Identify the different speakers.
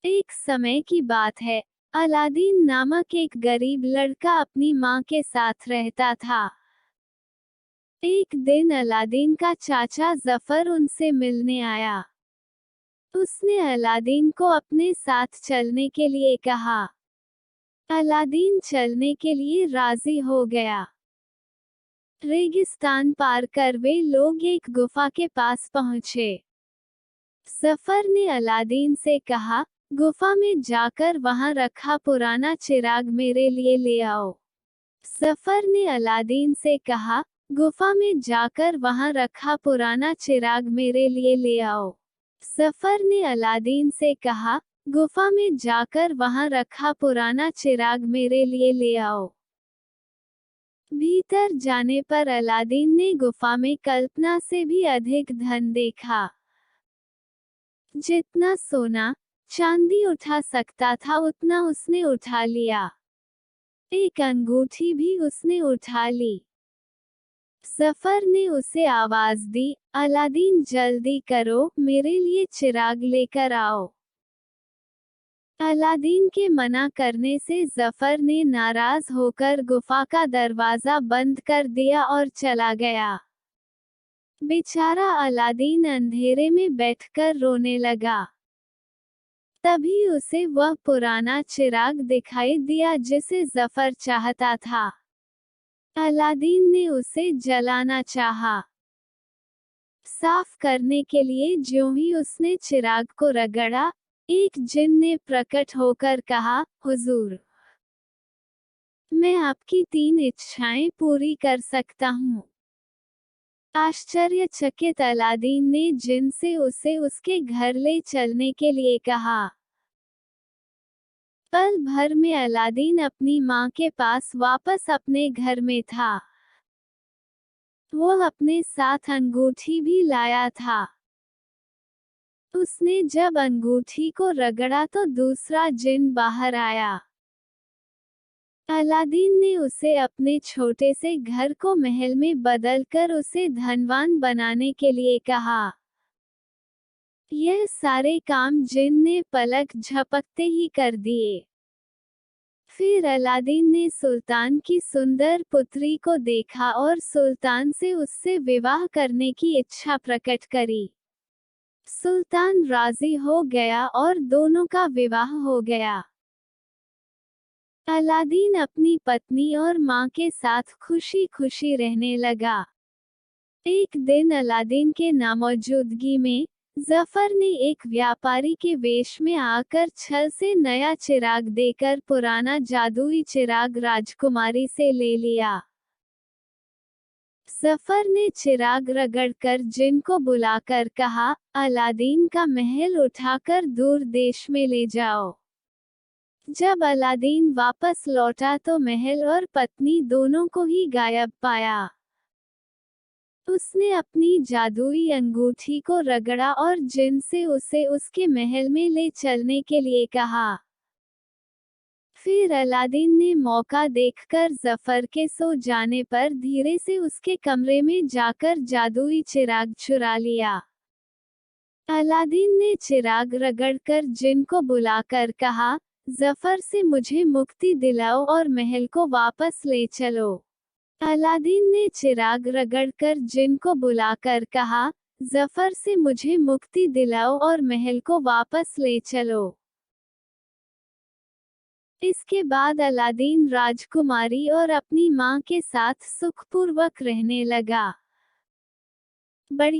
Speaker 1: एक समय की बात है। अलादीन नामक एक गरीब लड़का अपनी माँ के साथ रहता था। एक दिन अलादीन का चाचा जफर उनसे मिलने आया। उसने अलादीन को अपने साथ चलने के लिए कहा। अलादीन चलने के लिए राजी हो गया। रेगिस्तान पार कर वे लोग एक गुफा के पास पहुंचे। जफर ने अलादीन से कहा, गुफा में जाकर वहां रखा पुराना चिराग मेरे लिए ले आओ। जफर ने अलादीन से कहा, गुफा में जाकर वहां रखा पुराना चिराग मेरे लिए ले आओ। जफर ने अलादीन से कहा, गुफा में जाकर वहां रखा पुराना चिराग मेरे लिए ले आओ। भीतर जाने पर अलादीन ने गुफा में कल्पना से भी अधिक धन देखा। जितना सोना चांदी उठा सकता था उतना उसने उठा लिया। एक अंगूठी भी उसने उठा ली। जफर ने उसे आवाज दी, अलादीन जल्दी करो, मेरे लिए चिराग लेकर आओ। अलादीन के मना करने से जफर ने नाराज होकर गुफा का दरवाजा बंद कर दिया और चला गया। बेचारा अलादीन अंधेरे में बैठकर रोने लगा। तभी उसे वह पुराना चिराग दिखाई दिया जिसे जफर चाहता था। अलादीन ने उसे जलाना चाहा। साफ करने के लिए ज्यों ही उसने चिराग को रगड़ा, एक जिन ने प्रकट होकर कहा, हुजूर, मैं आपकी 3 इच्छाएं पूरी कर सकता हूँ। आश्चर्यचकित अलादीन ने जिन से उसे उसके घर ले चलने के लिए कहा। पल भर में अलादीन अपनी माँ के पास वापस अपने घर में था। वो अपने साथ अंगूठी भी लाया था। उसने जब अंगूठी को रगड़ा तो दूसरा जिन बाहर आया। अलादीन ने उसे अपने छोटे से घर को महल में बदलकर उसे धनवान बनाने के लिए कहा। यह सारे काम जिन ने पलक झपकते ही कर दिए। फिर अलादीन ने सुल्तान की सुंदर पुत्री को देखा और सुल्तान से उससे विवाह करने की इच्छा प्रकट करी। सुल्तान राजी हो गया और दोनों का विवाह हो गया। अलादीन अपनी पत्नी और माँ के साथ खुशी खुशी रहने लगा। एक दिन अलादीन के नामौजूदगी में जफर ने एक व्यापारी के वेश में आकर छल से नया चिराग देकर पुराना जादुई चिराग राजकुमारी से ले लिया। जफर ने चिराग रगड़कर जिन को बुलाकर कहा, अलादीन का महल उठाकर दूर देश में ले जाओ। जब अलादीन वापस लौटा तो महल और पत्नी दोनों को ही गायब पाया। उसने अपनी जादुई अंगूठी को रगड़ा और जिन से उसे उसके महल में ले चलने के लिए कहा। फिर अलादीन ने मौका देखकर जफर के सो जाने पर धीरे से उसके कमरे में जाकर जादुई चिराग चुरा लिया। अलादीन ने चिराग रगड़कर जिन को बुलाकर कहा, जफर से मुझे मुक्ति दिलाओ और महल को वापस ले चलो। अलादीन ने चिराग रगड़कर जिन को बुलाकर कहा, जफर से मुझे मुक्ति दिलाओ और महल को वापस ले चलो। इसके बाद अलादीन राजकुमारी और अपनी माँ के साथ सुखपूर्वक रहने लगा। बड़ी